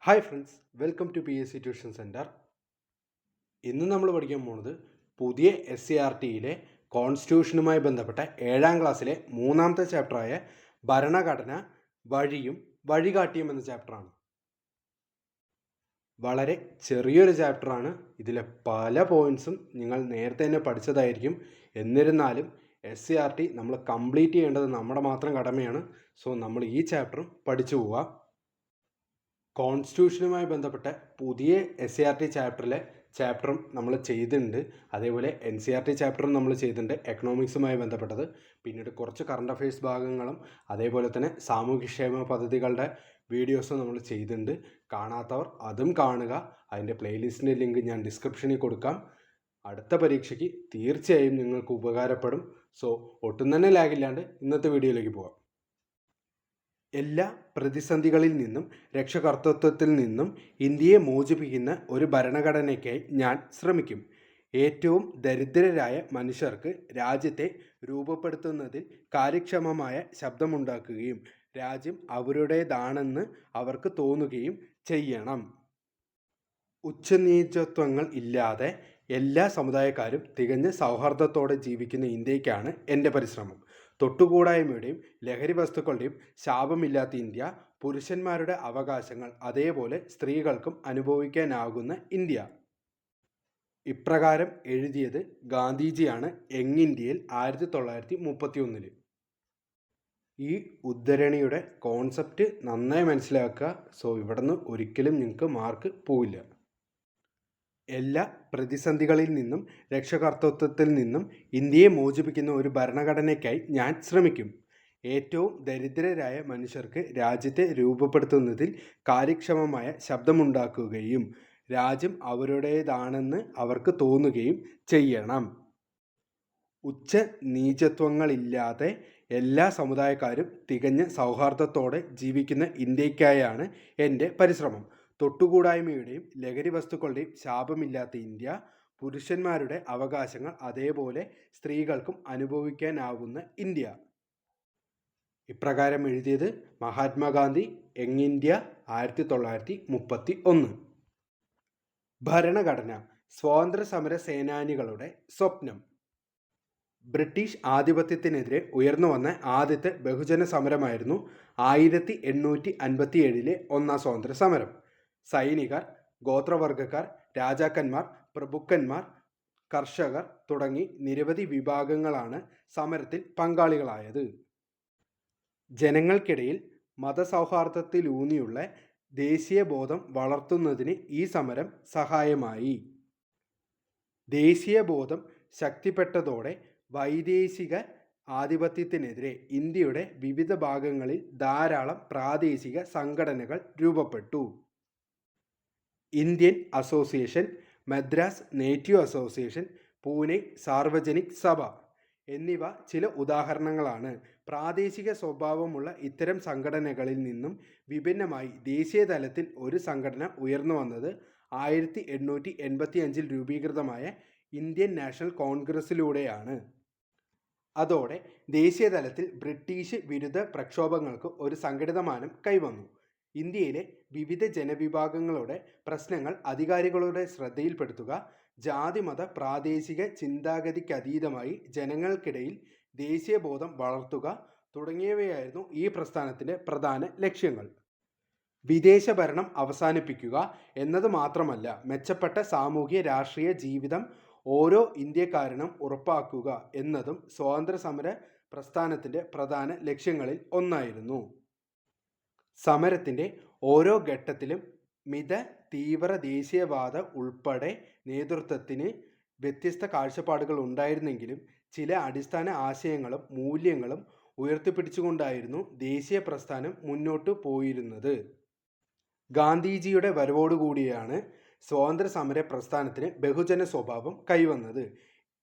Hi friends, welcome to PSC tuition centre. ഇന്ന് നമ്മൾ പഠിക്കാൻ പോകുന്നത് പുതിയ SCERTയിലെ കോൺസ്റ്റിറ്റ്യൂഷനുമായി ബന്ധപ്പെട്ട 7ാം ക്ലാസ്സിലെ 3ാമത്തെ ചാപ്റ്ററായ ഭരണഘടന വഴിയും വഴികാട്ടിയും എന്ന ചാപ്റ്ററാണ്. വളരെ ചെറിയൊരു ചാപ്റ്ററാണ്. ഇതിലെ പല പോയിൻറ്സും നിങ്ങൾ നേരത്തെ തന്നെ പഠിച്ചതായിരിക്കും. എന്നിരുന്നാലും SCERT നമ്മൾ കംപ്ലീറ്റ് ചെയ്യേണ്ടത് നമ്മുടെ മാത്രം കടമയാണ്. സോ നമ്മൾ ഈ ചാപ്റ്ററും പഠിച്ചു പോവുക. കോൺസ്റ്റിറ്റ്യൂഷനുമായി ബന്ധപ്പെട്ട പുതിയ SCERT ചാപ്റ്ററും നമ്മൾ ചെയ്തിട്ടുണ്ട്. അതേപോലെ NCERT ചാപ്റ്ററും നമ്മൾ ചെയ്തിട്ടുണ്ട്, എക്കണോമിക്സുമായി ബന്ധപ്പെട്ടത്. പിന്നീട് കുറച്ച് കറണ്ട് അഫയേഴ്സ് ഭാഗങ്ങളും അതേപോലെ തന്നെ സാമൂഹ്യക്ഷേമ പദ്ധതികളുടെ വീഡിയോസും നമ്മൾ ചെയ്തിട്ടുണ്ട്. കാണാത്തവർ അതും കാണുക. അതിൻ്റെ പ്ലേലിസ്റ്റിൻ്റെ ലിങ്ക് ഞാൻ ഡിസ്ക്രിപ്ഷനിൽ കൊടുക്കാം. അടുത്ത പരീക്ഷയ്ക്ക് തീർച്ചയായും നിങ്ങൾക്ക് ഉപകാരപ്പെടും. സോ ഒട്ടും തന്നെ ലാഗില്ലാണ്ട് ഇന്നത്തെ വീഡിയോയിലേക്ക് പോകാം. എല്ലാ പ്രതിസന്ധികളിൽ നിന്നും രക്ഷകർതൃത്വത്തിൽ നിന്നും ഇന്ത്യയെ മോചിപ്പിക്കുന്ന ഒരു ഭരണഘടനയ്ക്കായി ഞാൻ ശ്രമിക്കും. ഏറ്റവും ദരിദ്രരായ മനുഷ്യർക്ക് രാജ്യത്തെ രൂപപ്പെടുത്തുന്നതിൽ കാര്യക്ഷമമായ ശബ്ദമുണ്ടാക്കുകയും രാജ്യം അവരുടേതാണെന്ന് അവർക്ക് തോന്നുകയും ചെയ്യണം. ഉച്ചനീചത്വങ്ങൾ ഇല്ലാതെ എല്ലാ സമുദായക്കാരും തികഞ്ഞ സൗഹാർദ്ദത്തോടെ ജീവിക്കുന്ന ഇന്ത്യക്കാണ് എൻ്റെ പരിശ്രമം. തൊട്ടുകൂടായ്മയുടെയും ലഹരി വസ്തുക്കളുടെയും ശാപമില്ലാത്ത ഇന്ത്യ, പുരുഷന്മാരുടെ അവകാശങ്ങൾ അതേപോലെ സ്ത്രീകൾക്കും അനുഭവിക്കാനാകുന്ന ഇന്ത്യ. ഇപ്രകാരം എഴുതിയത് ഗാന്ധിജിയാണ് യങ് ഇന്ത്യയിൽ 1931. ഈ ഉദ്ധരണിയുടെ കോൺസെപ്റ്റ് നന്നായി മനസ്സിലാക്കുക. സോ ഇവിടുന്ന് ഒരിക്കലും നിങ്ങൾക്ക് മാർക്ക് പോവില്ല. എല്ലാ പ്രതിസന്ധികളിൽ നിന്നും രക്ഷകർതൃത്വത്തിൽ നിന്നും ഇന്ത്യയെ മോചിപ്പിക്കുന്ന ഒരു ഭരണഘടനയ്ക്കായി ഞാൻ ശ്രമിക്കും. ഏറ്റവും ദരിദ്രരായ മനുഷ്യർക്ക് രാജ്യത്തെ രൂപപ്പെടുത്തുന്നതിൽ കാര്യക്ഷമമായ ശബ്ദമുണ്ടാക്കുകയും രാജ്യം അവരുടേതാണെന്ന് അവർക്ക് തോന്നുകയും ചെയ്യണം. ഉച്ച നീചത്വങ്ങളില്ലാതെ എല്ലാ സമുദായക്കാരും തികഞ്ഞ സൗഹാർദ്ദത്തോടെ ജീവിക്കുന്ന ഇന്ത്യക്കായാണ് എൻ്റെ പരിശ്രമം. തൊട്ടുകൂടായ്മയുടെയും ലഹരി വസ്തുക്കളുടെയും ശാപമില്ലാത്ത ഇന്ത്യ, പുരുഷന്മാരുടെ അവകാശങ്ങൾ അതേപോലെ സ്ത്രീകൾക്കും അനുഭവിക്കാനാവുന്ന ഇന്ത്യ. ഇപ്രകാരം എഴുതിയത് മഹാത്മാഗാന്ധി, യങ് ഇന്ത്യ, 1931. ഭരണഘടന സ്വാതന്ത്ര്യ സമര സേനാനികളുടെ സ്വപ്നം. ബ്രിട്ടീഷ് ആധിപത്യത്തിനെതിരെ ഉയർന്നു വന്ന ആദ്യത്തെ ബഹുജന സമരമായിരുന്നു 1857 ഒന്നാം സ്വാതന്ത്ര്യ സമരം. സൈനികർ, ഗോത്രവർഗക്കാർ, രാജാക്കന്മാർ, പ്രഭുക്കന്മാർ, കർഷകർ തുടങ്ങി നിരവധി വിഭാഗങ്ങളാണ് സമരത്തിൽ പങ്കാളികളായത്. ജനങ്ങൾക്കിടയിൽ മതസൗഹാർദ്ദത്തിലൂന്നിയുള്ള ദേശീയബോധം വളർത്തുന്നതിന് ഈ സമരം സഹായമായി. ദേശീയബോധം ശക്തിപ്പെട്ടതോടെ വൈദേശിക ആധിപത്യത്തിനെതിരെ ഇന്ത്യയുടെ വിവിധ ഭാഗങ്ങളിൽ ധാരാളം പ്രാദേശിക സംഘടനകൾ രൂപപ്പെട്ടു. Indian association, Madras native association, Pune Sarvajanik സഭ എന്നിവ ചില ഉദാഹരണങ്ങളാണ്. പ്രാദേശിക സ്വഭാവമുള്ള ഇത്തരം സംഘടനകളിൽ നിന്നും വിഭിന്നമായി ദേശീയ തലത്തിൽ ഒരു സംഘടന ഉയർന്നു വന്നത് 1885 രൂപീകൃതമായ ഇന്ത്യൻ നാഷണൽ കോൺഗ്രസിലൂടെയാണ്. അതോടെ ദേശീയ തലത്തിൽ ബ്രിട്ടീഷ് വിരുദ്ധ പ്രക്ഷോഭങ്ങൾക്ക് ഒരു സംഘടിതമാനം കൈവന്നു. ഇന്ത്യയിലെ വിവിധ ജനവിഭാഗങ്ങളുടെ പ്രശ്നങ്ങൾ അധികാരികളുടെ ശ്രദ്ധയിൽപ്പെടുത്തുക, ജാതിമത പ്രാദേശിക ചിന്താഗതിക്കതീതമായി ജനങ്ങൾക്കിടയിൽ ദേശീയബോധം വളർത്തുക തുടങ്ങിയവയായിരുന്നു ഈ പ്രസ്ഥാനത്തിൻ്റെ പ്രധാന ലക്ഷ്യങ്ങൾ. വിദേശ ഭരണം അവസാനിപ്പിക്കുക എന്നത് മാത്രമല്ല, മെച്ചപ്പെട്ട സാമൂഹ്യ രാഷ്ട്രീയ ജീവിതം ഓരോ ഇന്ത്യക്കാരനും ഉറപ്പാക്കുക എന്നതും സ്വാതന്ത്ര്യ സമര പ്രസ്ഥാനത്തിൻ്റെ പ്രധാന ലക്ഷ്യങ്ങളിൽ ഒന്നായിരുന്നു. സമരത്തിൻ്റെ ഓരോ ഘട്ടത്തിലും മിത തീവ്ര ദേശീയവാദ ഉൾപ്പെടെ നേതൃത്വത്തിന് വ്യത്യസ്ത കാഴ്ചപ്പാടുകൾ ഉണ്ടായിരുന്നെങ്കിലും ചില അടിസ്ഥാന ആശയങ്ങളും മൂല്യങ്ങളും ഉയർത്തിപ്പിടിച്ചുകൊണ്ടായിരുന്നു ദേശീയ പ്രസ്ഥാനം മുന്നോട്ടു പോയിരുന്നത്. ഗാന്ധിജിയുടെ വരവോടുകൂടിയാണ് സ്വാതന്ത്ര്യ സമര പ്രസ്ഥാനത്തിന് ബഹുജന സ്വഭാവം കൈവന്നത്.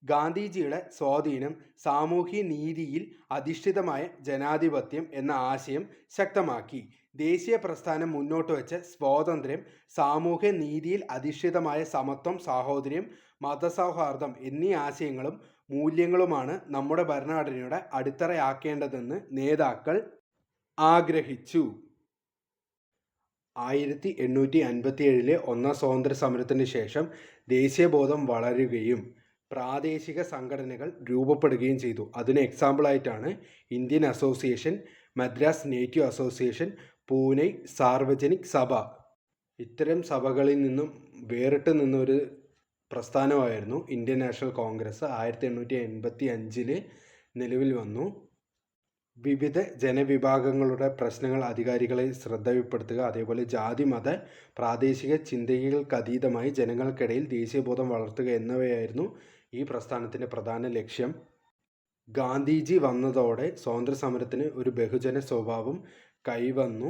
ഗാന്ധിജിയുടെ സ്വാധീനം സാമൂഹ്യ നീതിയിൽ അധിഷ്ഠിതമായ ജനാധിപത്യം എന്ന ആശയം ശക്തമാക്കി. ദേശീയ പ്രസ്ഥാനം മുന്നോട്ട് വെച്ച സ്വാതന്ത്ര്യം, സാമൂഹ്യ നീതിയിൽ അധിഷ്ഠിതമായ സമത്വം, സാഹോദര്യം, മതസൗഹാർദ്ദം എന്നീ ആശയങ്ങളും മൂല്യങ്ങളുമാണ് നമ്മുടെ ഭരണഘടനയുടെ അടിത്തറയാക്കേണ്ടതെന്ന് നേതാക്കൾ ആഗ്രഹിച്ചു. 1857 ഒന്നാം സ്വാതന്ത്ര്യ സമരത്തിന് ശേഷം ദേശീയബോധം വളരുകയും പ്രാദേശിക സംഘടനകൾ രൂപപ്പെടുകയും ചെയ്തു. അതിന് എക്സാമ്പിളായിട്ടാണ് Indian association, Madras native association, Pune Sarvajanik Sabha. ഇത്തരം സഭകളിൽ നിന്നും വേറിട്ട് നിന്നൊരു പ്രസ്ഥാനമായിരുന്നു ഇന്ത്യൻ നാഷണൽ കോൺഗ്രസ്. 1885 നിലവിൽ വന്നു. വിവിധ ജനവിഭാഗങ്ങളുടെ പ്രശ്നങ്ങൾ അധികാരികളെ ശ്രദ്ധയിൽപ്പെടുത്തുക, അതേപോലെ ജാതി മത പ്രാദേശിക ചിന്തകൾക്കതീതമായി ജനങ്ങൾക്കിടയിൽ ദേശീയബോധം വളർത്തുക എന്നിവയായിരുന്നു ഈ പ്രസ്ഥാനത്തിൻ്റെ പ്രധാന ലക്ഷ്യം. ഗാന്ധിജി വന്നതോടെ സ്വാതന്ത്ര്യ സമരത്തിന് ഒരു ബഹുജന സ്വഭാവം കൈവന്നു.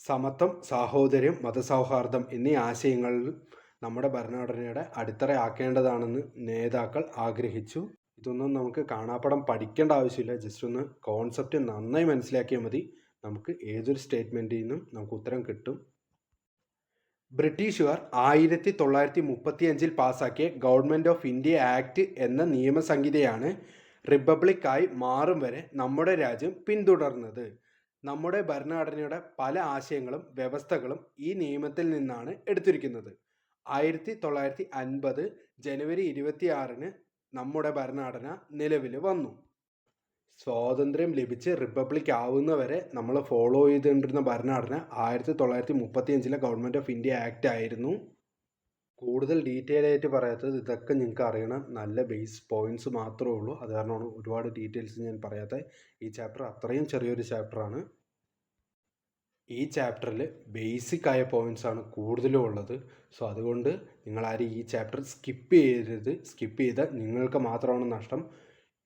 സമത്വം, സാഹോദര്യം, മതസൗഹാർദ്ദം എന്നീ ആശയങ്ങൾ നമ്മുടെ ഭരണഘടനയുടെ അടിത്തറയാക്കേണ്ടതാണെന്ന് നേതാക്കൾ ആഗ്രഹിച്ചു. ഇതൊന്നും നമുക്ക് കാണാപ്പാഠം പഠിക്കേണ്ട ആവശ്യമില്ല. ജസ്റ്റ് ഒന്ന് കോൺസെപ്റ്റ് നന്നായി മനസ്സിലാക്കിയാൽ മതി. നമുക്ക് ഏതൊരു സ്റ്റേറ്റ്മെൻറ്റിൽ നിന്നും നമുക്ക് ഉത്തരം കിട്ടും. ബ്രിട്ടീഷുകാർ 1935 പാസാക്കിയ ഗവൺമെൻറ് ഓഫ് ഇന്ത്യ ആക്ട് എന്ന നിയമസംഹിതയാണ് റിപ്പബ്ലിക്കായി മാറും വരെ നമ്മുടെ രാജ്യം പിന്തുടർന്നത്. നമ്മുടെ ഭരണഘടനയുടെ പല ആശയങ്ങളും വ്യവസ്ഥകളും ഈ നിയമത്തിൽ നിന്നാണ് എടുത്തിരിക്കുന്നത്. 1950 ജനുവരി 26 നമ്മുടെ ഭരണഘടന നിലവിൽ വന്നു. സ്വാതന്ത്ര്യം ലഭിച്ച് റിപ്പബ്ലിക് ആവുന്നവരെ നമ്മൾ ഫോളോ ചെയ്തുകൊണ്ടിരുന്ന ഭരണഘടന 1935 ഗവൺമെൻറ് ഓഫ് ഇന്ത്യ ആക്ട് ആയിരുന്നു. കൂടുതൽ ഡീറ്റെയിൽ ആയിട്ട് പറയാത്തത് ഇതൊക്കെ നിങ്ങൾക്ക് അറിയണം, നല്ല ബേസ് പോയിൻറ്റ്സ് മാത്രമേ ഉള്ളൂ. അത് കാരണമാണ് ഒരുപാട് ഡീറ്റെയിൽസ് ഞാൻ പറയാത്തത്. ഈ ചാപ്റ്റർ അത്രയും ചെറിയൊരു ചാപ്റ്ററാണ്. ഈ ചാപ്റ്ററിൽ ബേസിക് ആയ പോയിൻറ്റ്സാണ് കൂടുതലും ഉള്ളത്. സോ അതുകൊണ്ട് നിങ്ങളാരും ഈ ചാപ്റ്റർ സ്കിപ്പ് ചെയ്യരുത്. സ്കിപ്പ് ചെയ്താൽ നിങ്ങൾക്ക് മാത്രമാണ് നഷ്ടം.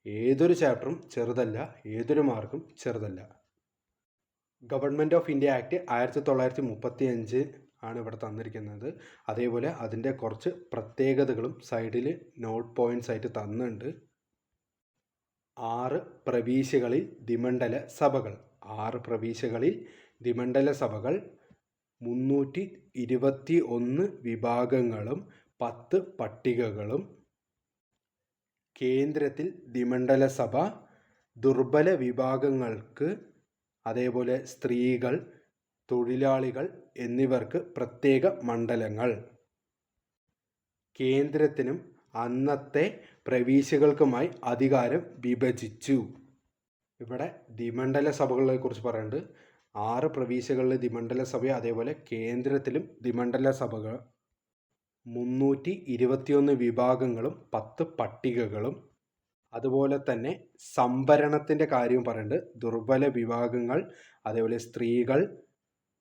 ഏതൊരു ചാപ്റ്ററും ചെറുതല്ല, ഏതൊരു മാർക്കും ചെറുതല്ല. ഗവൺമെൻറ് ഓഫ് ഇന്ത്യ ആക്ട് 1935 ആണ് ഇവിടെ തന്നിരിക്കുന്നത്. അതേപോലെ അതിൻ്റെ കുറച്ച് പ്രത്യേകതകളും സൈഡിൽ നോട്ട് പോയിൻറ്റ്സ് ആയിട്ട് തന്നിട്ടുണ്ട്. 6 പ്രവിശ്യകളിൽ ദ്വിമണ്ഡല സഭകൾ. 6 പ്രവിശ്യകളിൽ ദ്വിമണ്ഡല സഭകൾ, 321 വിഭാഗങ്ങളും 10 പട്ടികകളും. കേന്ദ്രത്തിൽ ദ്വിമണ്ഡല സഭ, ദുർബല വിഭാഗങ്ങൾക്ക്, അതേപോലെ സ്ത്രീകൾ, തൊഴിലാളികൾ എന്നിവർക്ക് പ്രത്യേക മണ്ഡലങ്ങൾ. കേന്ദ്രത്തിനും അന്നത്തെ പ്രവിശ്യകൾക്കുമായി അധികാരം വിഭജിച്ചു. ഇവിടെ ദ്വിമണ്ഡല സഭകളെ കുറിച്ച് പറയുന്നുണ്ട്. 6 പ്രവിശ്യകളിലെ ദ്വിമണ്ഡല സഭ, അതേപോലെ കേന്ദ്രത്തിലും ദ്വിമണ്ഡല സഭകൾ, 321 വിഭാഗങ്ങളും 10 പട്ടികകളും. അതുപോലെ തന്നെ സംവരണത്തിൻ്റെ കാര്യം പറയുന്നുണ്ട്. ദുർബല വിഭാഗങ്ങൾ, അതേപോലെ സ്ത്രീകൾ,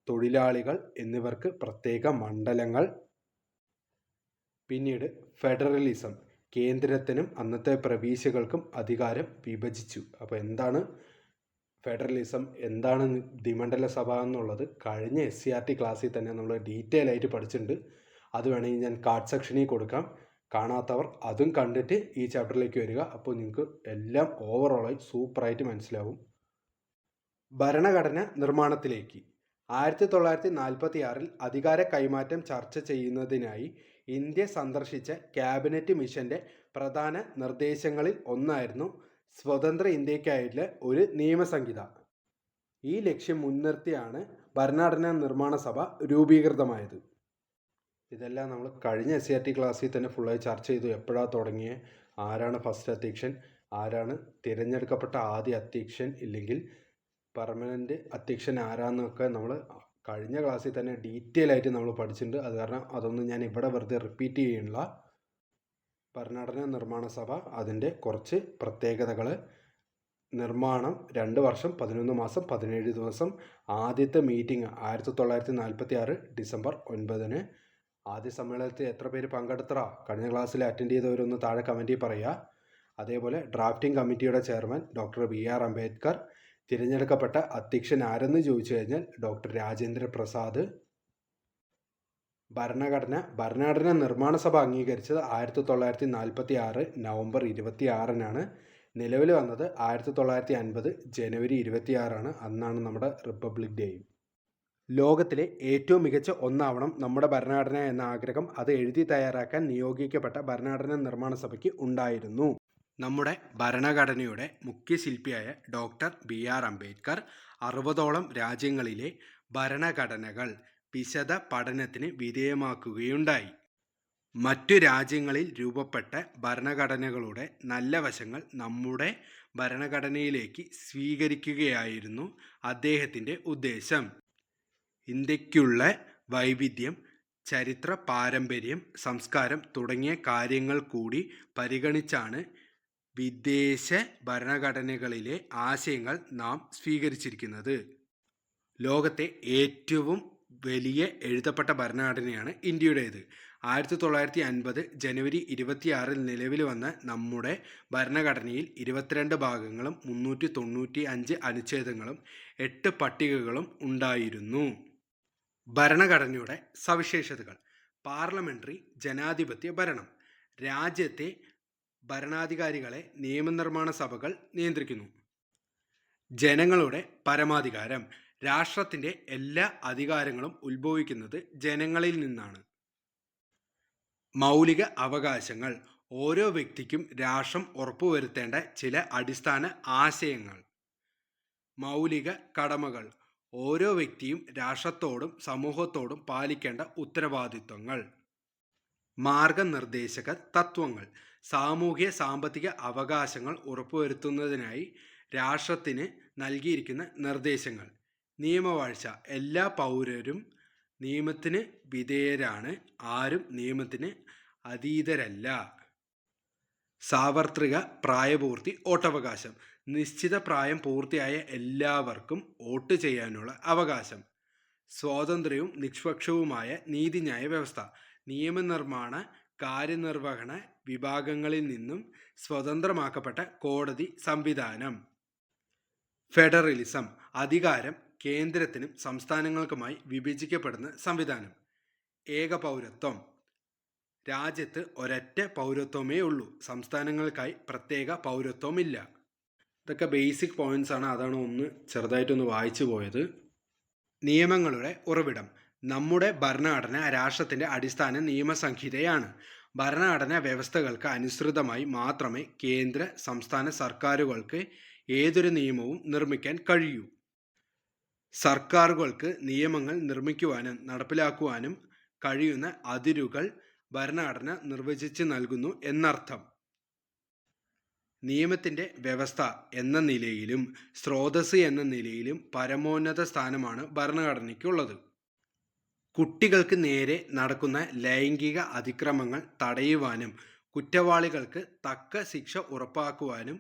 തൊഴിലാളികൾ എന്നിവർക്ക് പ്രത്യേക മണ്ഡലങ്ങൾ. പിന്നീട് ഫെഡറലിസം, കേന്ദ്രത്തിനും അന്നത്തെ പ്രവിശ്യകൾക്കും അധികാരം വിഭജിച്ചു. അപ്പോൾ എന്താണ് ഫെഡറലിസം, എന്താണ് ദ്വിമണ്ഡല സഭ എന്നുള്ളത് കഴിഞ്ഞ SCERT ക്ലാസ്സിൽ തന്നെ നമ്മൾ ഡീറ്റെയിൽ ആയിട്ട് പഠിച്ചിട്ടുണ്ട്. അത് വേണമെങ്കിൽ ഞാൻ കാർഡ് സെക്ഷനിൽ കൊടുക്കാം. കാണാത്തവർ അതും കണ്ടിട്ട് ഈ ചാപ്റ്ററിലേക്ക് വരിക. അപ്പോൾ നിങ്ങൾക്ക് എല്ലാം ഓവറോളായി സൂപ്പറായിട്ട് മനസ്സിലാവും. ഭരണഘടന നിർമ്മാണത്തിലേക്ക് 1946 അധികാര കൈമാറ്റം ചർച്ച ചെയ്യുന്നതിനായി ഇന്ത്യ സന്ദർശിച്ച ക്യാബിനറ്റ് മിഷൻ്റെ പ്രധാന നിർദ്ദേശങ്ങളിൽ ഒന്നായിരുന്നു സ്വതന്ത്ര ഇന്ത്യക്കായിട്ടുള്ള ഒരു നിയമസംഹിത. ഈ ലക്ഷ്യം മുൻനിർത്തിയാണ് ഭരണഘടനാ നിർമ്മാണ സഭ രൂപീകൃതമായത്. ഇതെല്ലാം നമ്മൾ കഴിഞ്ഞ SCERT ക്ലാസ്സിൽ തന്നെ ഫുള്ളായി ചർച്ച ചെയ്തു. എപ്പോഴാണ് തുടങ്ങിയത്, ആരാണ് ഫസ്റ്റ് അധ്യക്ഷൻ, ആരാണ് തിരഞ്ഞെടുക്കപ്പെട്ട ആദ്യ അധ്യക്ഷൻ, ഇല്ലെങ്കിൽ പെർമനൻ്റ് അധ്യക്ഷൻ ആരാന്നൊക്കെ നമ്മൾ കഴിഞ്ഞ ക്ലാസ്സിൽ തന്നെ ഡീറ്റെയിൽ ആയിട്ട് നമ്മൾ പഠിച്ചിട്ടുണ്ട്. അത് കാരണം അതൊന്നും ഞാൻ ഇവിടെ വെറുതെ റിപ്പീറ്റ് ചെയ്യണില്ല. ഭരണഘടനാ നിർമ്മാണ സഭ, അതിൻ്റെ കുറച്ച് പ്രത്യേകതകൾ. നിർമ്മാണം 2 വർഷം 11 മാസം 17 ദിവസം. ആദ്യത്തെ മീറ്റിംഗ് 1946 ഡിസംബർ 9. ആദ്യ സമ്മേളനത്തിൽ എത്ര പേര് പങ്കെടുത്തറാ? കഴിഞ്ഞ ക്ലാസ്സിൽ അറ്റൻഡ് ചെയ്തവരൊന്ന് താഴെ കമൻറ്റിൽ പറയുക. അതേപോലെ ഡ്രാഫ്റ്റിംഗ് കമ്മിറ്റിയുടെ ചെയർമാൻ ഡോക്ടർ BR അംബേദ്കർ. തിരഞ്ഞെടുക്കപ്പെട്ട അധ്യക്ഷൻ ആരെന്ന് ചോദിച്ചു കഴിഞ്ഞാൽ ഡോക്ടർ രാജേന്ദ്ര പ്രസാദ്. ഭരണഘടന നിർമ്മാണ സഭ അംഗീകരിച്ചത് 1946 നവംബർ 26 നിലവിൽ വന്നത് 1950 ജനുവരി 26 അന്നാണ് നമ്മുടെ റിപ്പബ്ലിക് ഡേ. ലോകത്തിലെ ഏറ്റവും മികച്ച ഒന്നാവണം നമ്മുടെ ഭരണഘടന എന്ന ആഗ്രഹം അത് എഴുതി തയ്യാറാക്കാൻ നിയോഗിക്കപ്പെട്ട ഭരണഘടനാ നിർമ്മാണ സഭയ്ക്ക് ഉണ്ടായിരുന്നു. നമ്മുടെ ഭരണഘടനയുടെ മുഖ്യ ശില്പിയായ ഡോക്ടർ BR അംബേദ്കർ 60ഓളം രാജ്യങ്ങളിലെ ഭരണഘടനകൾ വിശദ പഠനത്തിന് വിധേയമാക്കുകയുണ്ടായി. മറ്റു രാജ്യങ്ങളിൽ രൂപപ്പെട്ട ഭരണഘടനകളുടെ നല്ല വശങ്ങൾ നമ്മുടെ ഭരണഘടനയിലേക്ക് സ്വീകരിക്കുകയായിരുന്നു അദ്ദേഹത്തിൻ്റെ ഉദ്ദേശം. ഇന്ത്യക്കുള്ള വൈവിധ്യം, ചരിത്ര പാരമ്പര്യം, സംസ്കാരം തുടങ്ങിയ കാര്യങ്ങൾ കൂടി പരിഗണിച്ചാണ് വിദേശ ഭരണഘടനകളിലെ ആശയങ്ങൾ നാം സ്വീകരിച്ചിരിക്കുന്നത്. ലോകത്തെ ഏറ്റവും വലിയ എഴുതപ്പെട്ട ഭരണഘടനയാണ് ഇന്ത്യയുടേത്. 1950 ജനുവരി 26 നിലവിൽ വന്ന നമ്മുടെ ഭരണഘടനയിൽ 22 ഭാഗങ്ങളും 395 അനുച്ഛേദങ്ങളും 8 പട്ടികകളും ഉണ്ടായിരുന്നു. ഭരണഘടനയുടെ സവിശേഷതകൾ: പാർലമെന്ററി ജനാധിപത്യ ഭരണം. രാജ്യത്തെ ഭരണാധികാരികളെ നിയമനിർമ്മാണ സഭകൾ നിയന്ത്രിക്കുന്നു. ജനങ്ങളുടെ പരമാധികാരം. രാഷ്ട്രത്തിൻ്റെ എല്ലാ അധികാരങ്ങളും ഉത്ഭവിക്കുന്നത് ജനങ്ങളിൽ നിന്നാണ്. മൗലിക അവകാശങ്ങൾ. ഓരോ വ്യക്തിക്കും രാഷ്ട്രം ഉറപ്പുവരുത്തേണ്ട ചില അടിസ്ഥാന ആശയങ്ങൾ. മൗലിക കടമകൾ. ഓരോ വ്യക്തിയും രാഷ്ട്രത്തോടും സമൂഹത്തോടും പാലിക്കേണ്ട ഉത്തരവാദിത്വങ്ങൾ. മാർഗനിർദ്ദേശക തത്വങ്ങൾ. സാമൂഹ്യ സാമ്പത്തിക അവകാശങ്ങൾ ഉറപ്പുവരുത്തുന്നതിനായി രാഷ്ട്രത്തിന് നൽകിയിരിക്കുന്ന നിർദ്ദേശങ്ങൾ. നിയമവാഴ്ച. എല്ലാ പൗരരും നിയമത്തിന് വിധേയരാണ്. ആരും നിയമത്തിന് അതീതരല്ല. സാർവത്രിക പ്രായപൂർത്തി വോട്ടവകാശം. നിശ്ചിത പ്രായം പൂർത്തിയായ എല്ലാവർക്കും വോട്ട് ചെയ്യാനുള്ള അവകാശം. സ്വാതന്ത്ര്യവും നിഷ്പക്ഷവുമായ നീതിന്യായ വ്യവസ്ഥ. നിയമനിർമ്മാണ, കാര്യനിർവഹണ വിഭാഗങ്ങളിൽ നിന്നും സ്വതന്ത്രമാക്കപ്പെട്ട കോടതി സംവിധാനം. ഫെഡറലിസം. അധികാരം കേന്ദ്രത്തിനും സംസ്ഥാനങ്ങൾക്കുമായി വിഭജിക്കപ്പെടുന്ന സംവിധാനം. ഏകപൗരത്വം. രാജ്യത്ത് ഒരൊറ്റ പൗരത്വമേ ഉള്ളൂ. സംസ്ഥാനങ്ങൾക്കായി പ്രത്യേക പൗരത്വമില്ല. ഇതൊക്കെ ബേസിക് പോയിന്റ്സ് ആണ്. അതാണ് ഒന്ന് ചെറുതായിട്ടൊന്ന് വായിച്ചു പോയത്. നിയമങ്ങളുടെ ഉറവിടം. നമ്മുടെ ഭരണഘടന രാഷ്ട്രത്തിൻ്റെ അടിസ്ഥാന നിയമസംഹിതയാണ്. ഭരണഘടനാ വ്യവസ്ഥകൾക്ക് അനുസൃതമായി മാത്രമേ കേന്ദ്ര സംസ്ഥാന സർക്കാരുകൾക്ക് ഏതൊരു നിയമവും നിർമ്മിക്കാൻ കഴിയൂ. സർക്കാരുകൾക്ക് നിയമങ്ങൾ നിർമ്മിക്കുവാനും നടപ്പിലാക്കുവാനും കഴിയുന്ന അതിരുകൾ ഭരണഘടന നിർവചിച്ച് നൽകുന്നു എന്നർത്ഥം. നിയമത്തിൻ്റെ വ്യവസ്ഥ എന്ന നിലയിലും സ്രോതസ്സ് എന്ന നിലയിലും പരമോന്നത സ്ഥാനമാണ് ഭരണഘടനയ്ക്കുള്ളത്. കുട്ടികൾക്ക് നേരെ നടക്കുന്ന ലൈംഗിക അതിക്രമങ്ങൾ തടയുവാനും കുറ്റവാളികൾക്ക് തക്ക ശിക്ഷ ഉറപ്പാക്കുവാനും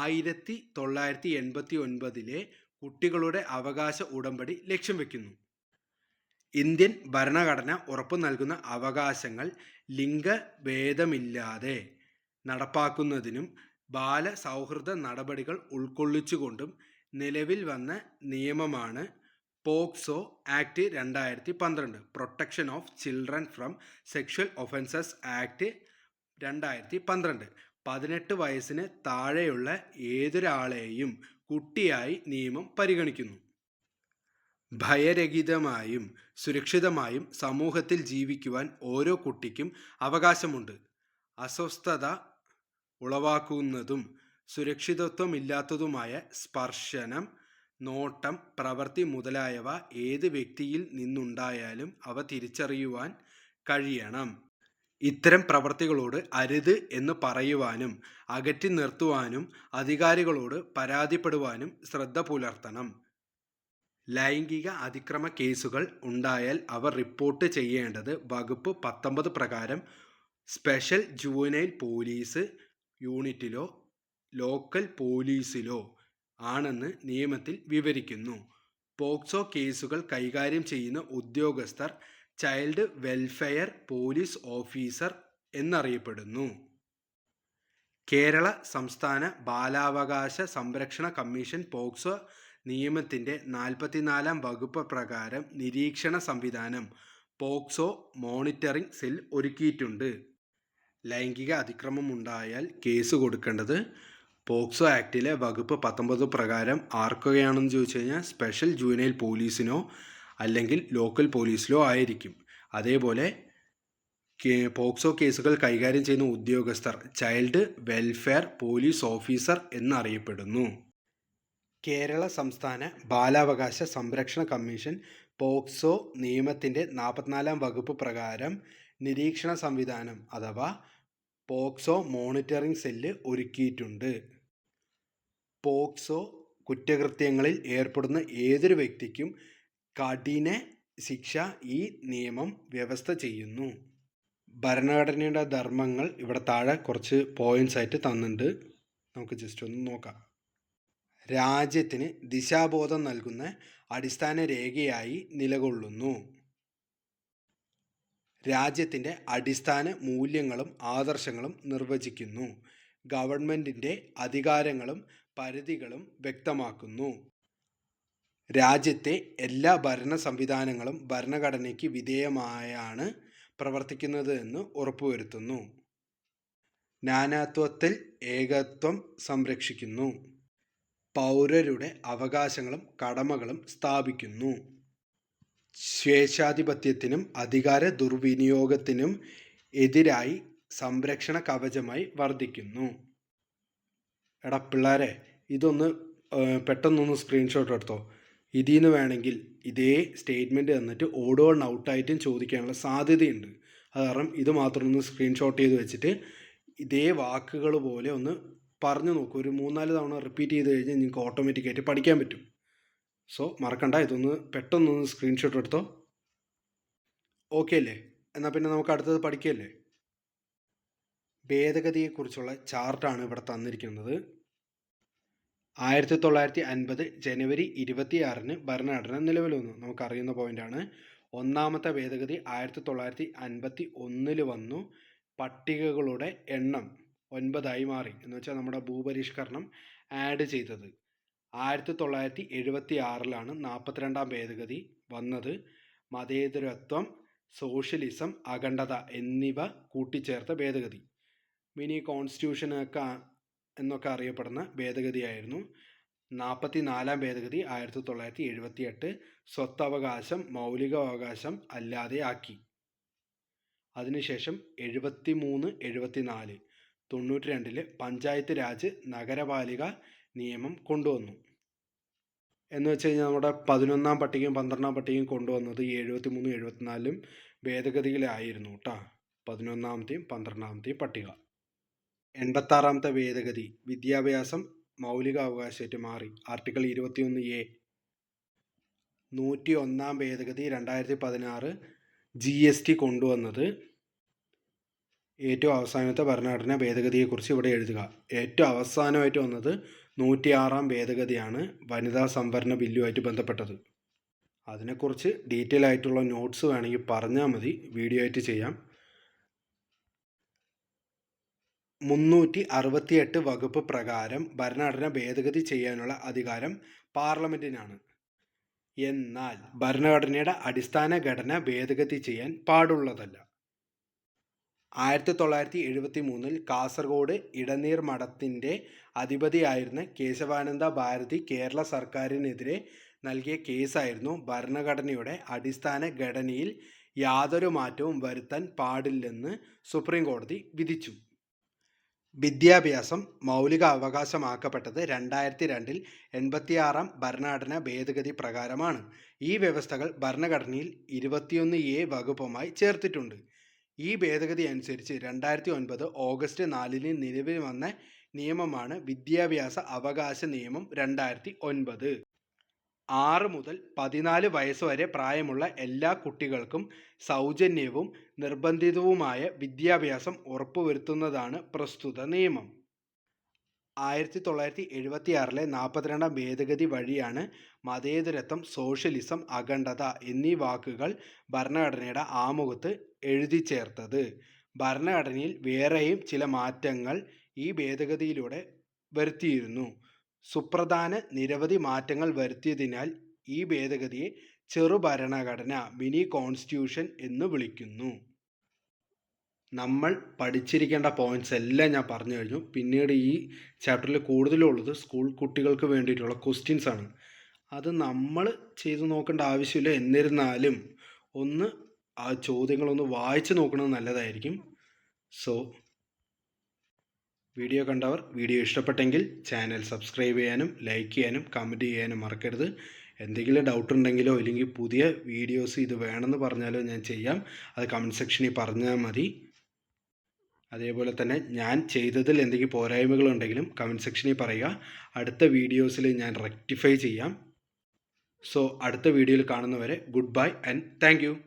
1989 കുട്ടികളുടെ അവകാശ ഉടമ്പടി ലക്ഷ്യം വയ്ക്കുന്നു. ഇന്ത്യൻ ഭരണഘടന ഉറപ്പു നൽകുന്ന അവകാശങ്ങൾ ലിംഗഭേദമില്ലാതെ നടപ്പാക്കുന്നതിനും ബാലസൗഹൃദ നടപടികൾ ഉൾക്കൊള്ളിച്ചുകൊണ്ടും നിലവിൽ വന്ന നിയമമാണ് POCSO act 2012, protection of children from sexual offences act 2012. 18 വയസ്സിന് താഴെയുള്ള ഏതൊരാളെയും കുട്ടിയായി നിയമം പരിഗണിക്കുന്നു. ഭയരഹിതമായും സുരക്ഷിതമായും സമൂഹത്തിൽ ജീവിക്കുവാൻ ഓരോ കുട്ടിക്കും അവകാശമുണ്ട്. അസ്വസ്ഥത ഉളവാക്കുന്നതും സുരക്ഷിതത്വമില്ലാത്തതുമായ സ്പർശനം, നോട്ടം, പ്രവൃത്തി മുതലായവ ഏത് വ്യക്തിയിൽ നിന്നുണ്ടായാലും അവ തിരിച്ചറിയുവാൻ കഴിയണം. ഇത്തരം പ്രവൃത്തികളോട് അരുത് എന്ന് പറയുവാനും അകറ്റി നിർത്തുവാനും അധികാരികളോട് പരാതിപ്പെടുവാനും ശ്രദ്ധ പുലർത്തണം. ലൈംഗിക അതിക്രമ കേസുകൾ ഉണ്ടായാൽ അവ റിപ്പോർട്ട് ചെയ്യേണ്ടത് വകുപ്പ് 19 പ്രകാരം സ്പെഷ്യൽ ജുവനൈൽ പോലീസ് യൂണിറ്റിലോ ലോക്കൽ പോലീസിലോ ആണെന്ന് നിയമത്തിൽ വിവരിക്കുന്നു. പോക്സോ കേസുകൾ കൈകാര്യം ചെയ്യുന്ന ഉദ്യോഗസ്ഥർ ചൈൽഡ് വെൽഫെയർ പോലീസ് ഓഫീസർ എന്നറിയപ്പെടുന്നു. കേരള സംസ്ഥാന ബാലാവകാശ സംരക്ഷണ കമ്മീഷൻ പോക്സോ നിയമത്തിൻ്റെ 44-ാം വകുപ്പ് പ്രകാരം നിരീക്ഷണ സംവിധാനം പോക്സോ മോണിറ്ററിംഗ് സെൽ ഒരുക്കിയിട്ടുണ്ട്. ലൈംഗിക അതിക്രമം ഉണ്ടായാൽ കേസ് കൊടുക്കേണ്ടത് പോക്സോ ആക്ടിലെ വകുപ്പ് 19 പ്രകാരം ആർക്കൊക്കെയാണെന്ന് ചോദിച്ചു കഴിഞ്ഞാൽ സ്പെഷ്യൽ ജുവനൈൽ പോലീസിനോ അല്ലെങ്കിൽ ലോക്കൽ പോലീസിലോ ആയിരിക്കും. അതേപോലെ പോക്സോ കേസുകൾ കൈകാര്യം ചെയ്യുന്ന ഉദ്യോഗസ്ഥർ ചൈൽഡ് വെൽഫെയർ പോലീസ് ഓഫീസർ എന്നറിയപ്പെടുന്നു. കേരള സംസ്ഥാന ബാലാവകാശ സംരക്ഷണ കമ്മീഷൻ പോക്സോ നിയമത്തിൻ്റെ 44-ാം വകുപ്പ് പ്രകാരം നിരീക്ഷണ സംവിധാനം അഥവാ പോക്സോ മോണിറ്ററിംഗ് സെല്ല് ഒരുക്കിയിട്ടുണ്ട്. പോക്സോ കുറ്റകൃത്യങ്ങളിൽ ഏർപ്പെടുന്ന ഏതൊരു വ്യക്തിക്കും കഠിന ശിക്ഷ ഈ നിയമം വ്യവസ്ഥ ചെയ്യുന്നു. ഭരണഘടനയുടെ ധർമ്മങ്ങൾ ഇവിടെ താഴെ കുറച്ച് പോയിന്റ്സ് ആയിട്ട് തന്നിട്ടുണ്ട്. നമുക്ക് ജസ്റ്റ് ഒന്ന് നോക്കാം. രാജ്യത്തിന് ദിശാബോധം നൽകുന്ന അടിസ്ഥാന രേഖയായി നിലകൊള്ളുന്നു. രാജ്യത്തിൻ്റെ അടിസ്ഥാന മൂല്യങ്ങളും ആദർശങ്ങളും നിർവചിക്കുന്നു. ഗവൺമെൻറ്റിൻ്റെ അധികാരങ്ങളും പരിധികളും വ്യക്തമാക്കുന്നു. രാജ്യത്തെ എല്ലാ ഭരണ സംവിധാനങ്ങളും ഭരണഘടനയ്ക്ക് വിധേയമായാണ് പ്രവർത്തിക്കുന്നത് എന്ന് ഉറപ്പുവരുത്തുന്നു. നാനാത്വത്തിൽ ഏകത്വം സംരക്ഷിക്കുന്നു. പൗരരുടെ അവകാശങ്ങളും കടമകളും സ്ഥാപിക്കുന്നു. സ്വേച്ഛാധിപത്യത്തിനും അധികാര ദുർവിനിയോഗത്തിനും എതിരായി സംരക്ഷണ കവചമായി വർദ്ധിക്കുന്നു. എടാ പിള്ളേരെ, ഇതൊന്ന് പെട്ടെന്നൊന്ന് സ്ക്രീൻഷോട്ട് എടുത്തോ. ഇതിൽ നിന്ന് വേണമെങ്കിൽ ഇതേ സ്റ്റേറ്റ്മെൻറ്റ് തന്നിട്ട് ഓഡ് വൺ ഔട്ടായിട്ടും ചോദിക്കാനുള്ള സാധ്യതയുണ്ട്. അത് കാരണം ഇത് മാത്രം ഒന്ന് സ്ക്രീൻഷോട്ട് ചെയ്ത് വെച്ചിട്ട് ഇതേ വാക്കുകൾ പോലെ ഒന്ന് പറഞ്ഞു നോക്കൂ. ഒരു 3-4 തവണ റിപ്പീറ്റ് ചെയ്ത് കഴിഞ്ഞാൽ നിങ്ങൾക്ക് ഓട്ടോമാറ്റിക്കായിട്ട് പഠിക്കാൻ പറ്റും. സോ മറക്കണ്ട, ഇതൊന്ന് പെട്ടെന്നൊന്ന് സ്ക്രീൻഷോട്ട് എടുത്തോ. ഓക്കെ അല്ലേ? എന്നാൽ പിന്നെ നമുക്ക് അടുത്തത് പഠിക്കല്ലേ. ഭേദഗതിയെക്കുറിച്ചുള്ള ചാർട്ടാണ് ഇവിടെ തന്നിരിക്കുന്നത്. 1950 ജനുവരി 26-ന് ഭരണഘടന നിലവിൽ വന്നു. നമുക്കറിയുന്ന പോയിൻ്റാണ്. ഒന്നാമത്തെ ഭേദഗതി 1951-ൽ വന്നു. പട്ടികകളുടെ എണ്ണം 9 മാറി. എന്ന് വെച്ചാൽ നമ്മുടെ ഭൂപരിഷ്കരണം ആഡ് ചെയ്തത്. 1976-ലാണ് 42-ാം ഭേദഗതി വന്നത്. മതേതരത്വം, സോഷ്യലിസം, അഖണ്ഡത എന്നിവ കൂട്ടിച്ചേർത്ത ഭേദഗതി. മിനി കോൺസ്റ്റിറ്റ്യൂഷനൊക്കെ എന്നൊക്കെ അറിയപ്പെടുന്ന ഭേദഗതിയായിരുന്നു. 44-ാം ഭേദഗതി 1978 സ്വത്തവകാശം മൗലികാവകാശം അല്ലാതെ ആക്കി. അതിനുശേഷം 73, 74, 92-ൽ പഞ്ചായത്ത് രാജ് നഗരപാലിക നിയമം കൊണ്ടുവന്നു. എന്ന് വെച്ച് കഴിഞ്ഞാൽ നമ്മുടെ 11-ാം പട്ടികയും 12-ാം പട്ടികയും കൊണ്ടുവന്നത് 73, 74-ലും ഭേദഗതികളായിരുന്നു കേട്ടോ. 11-ാമത്തെയും 12-ാമത്തെയും പട്ടിക. 86-ാമത്തെ ഭേദഗതി വിദ്യാഭ്യാസം മൗലിക അവകാശമായിട്ട് മാറി. Article 21A. 101-ാം ഭേദഗതി 2016 GST കൊണ്ടുവന്നത്. ഏറ്റവും അവസാനത്തെ ഭരണഘടനാ ഭേദഗതിയെക്കുറിച്ച് ഇവിടെ എഴുതുക. ഏറ്റവും അവസാനമായിട്ട് വന്നത് 106-ാം ഭേദഗതിയാണ്, വനിതാ സംവരണ ബില്ലുമായിട്ട് ബന്ധപ്പെട്ടത്. അതിനെക്കുറിച്ച് ഡീറ്റെയിൽ ആയിട്ടുള്ള നോട്ട്സ് വേണമെങ്കിൽ പറഞ്ഞാൽ മതി, വീഡിയോ ആയിട്ട് ചെയ്യാം. 368 വകുപ്പ് പ്രകാരം ഭരണഘടന ഭേദഗതി ചെയ്യാനുള്ള അധികാരം പാർലമെൻറ്റിനാണ്. എന്നാൽ ഭരണഘടനയുടെ അടിസ്ഥാന ഘടന ഭേദഗതി ചെയ്യാൻ പാടുള്ളതല്ല. 1973-ൽ കാസർഗോഡ് ഇടനീർ മഠത്തിൻ്റെ അധിപതിയായിരുന്ന കേശവാനന്ദ ഭാരതി കേരള സർക്കാരിനെതിരെ നൽകിയ കേസായിരുന്നു ഭരണഘടനയുടെ അടിസ്ഥാന ഘടനയിൽ യാതൊരു മാറ്റവും വരുത്താൻ പാടില്ലെന്ന് സുപ്രീം കോടതി വിധിച്ചു. വിദ്യാഭ്യാസം മൗലിക അവകാശമാക്കപ്പെട്ടത് 2002-ൽ 86-ാം ഭരണഘടനാ ഭേദഗതി പ്രകാരമാണ്. ഈ വ്യവസ്ഥകൾ ഭരണഘടനയിൽ 21A വകുപ്പുമായി ചേർത്തിട്ടുണ്ട്. ഈ ഭേദഗതി അനുസരിച്ച് 2009 ഓഗസ്റ്റ് 4-ന് നിലവിൽ വന്ന നിയമമാണ് വിദ്യാഭ്യാസ അവകാശ നിയമം 2009. 6 മുതൽ 14 വയസ്സ് വരെ പ്രായമുള്ള എല്ലാ കുട്ടികൾക്കും സൗജന്യവും നിർബന്ധിതവുമായ വിദ്യാഭ്യാസം ഉറപ്പുവരുത്തുന്നതാണ് പ്രസ്തുത നിയമം. 1976-ലെ 42-ാം ഭേദഗതി വഴിയാണ് മതേതരത്വം, സോഷ്യലിസം, അഖണ്ഡത എന്നീ വാക്കുകൾ ഭരണഘടനയുടെ ആമുഖത്ത് എഴുതി ചേർത്തത്. ഭരണഘടനയിൽ വേറെയും ചില മാറ്റങ്ങൾ ഈ ഭേദഗതിയിലൂടെ വരുത്തിയിരുന്നു. സുപ്രധാന നിരവധി മാറ്റങ്ങൾ വരുത്തിയതിനാൽ ഈ ഭേദഗതിയെ ചെറുഭരണഘടന, മിനി കോൺസ്റ്റിറ്റ്യൂഷൻ എന്ന് വിളിക്കുന്നു. നമ്മൾ പഠിച്ചിരിക്കേണ്ട പോയിന്റ്സ് എല്ലാം ഞാൻ പറഞ്ഞു കഴിഞ്ഞു. പിന്നീട് ഈ ചാപ്റ്ററിൽ കൂടുതലുള്ളത് സ്കൂൾ കുട്ടികൾക്ക് വേണ്ടിയിട്ടുള്ള ക്വസ്റ്റ്യൻസ് ആണ്. അത് നമ്മൾ ചെയ്തു നോക്കേണ്ട ആവശ്യമില്ല. എന്നിരുന്നാലും ഒന്ന് ആ ചോദ്യങ്ങളൊന്ന് വായിച്ചു നോക്കുന്നത് നല്ലതായിരിക്കും. സോ വീഡിയോ കണ്ടവർ വീഡിയോ ഇഷ്ടപ്പെട്ടെങ്കിൽ ചാനൽ സബ്സ്ക്രൈബ് ചെയ്യാനും ലൈക്ക് ചെയ്യാനും കമൻറ്റ് ചെയ്യാനും മറക്കരുത്. എന്തെങ്കിലും ഡൗട്ട് ഉണ്ടെങ്കിലോ ഇല്ലെങ്കിൽ പുതിയ വീഡിയോസ് ഇത് വേണമെന്ന് പറഞ്ഞാലോ ഞാൻ ചെയ്യാം. അത് കമൻറ്റ് സെക്ഷനിൽ പറഞ്ഞാൽ മതി. അതേപോലെ തന്നെ ഞാൻ ചെയ്തതിൽ എന്തെങ്കിലും പോരായ്മകളുണ്ടെങ്കിലും കമൻറ്റ് സെക്ഷനിൽ പറയുക. അടുത്ത വീഡിയോസിൽ ഞാൻ റെക്ടിഫൈ ചെയ്യാം. സോ അടുത്ത വീഡിയോയിൽ കാണുന്നവരെ good bye and thank you.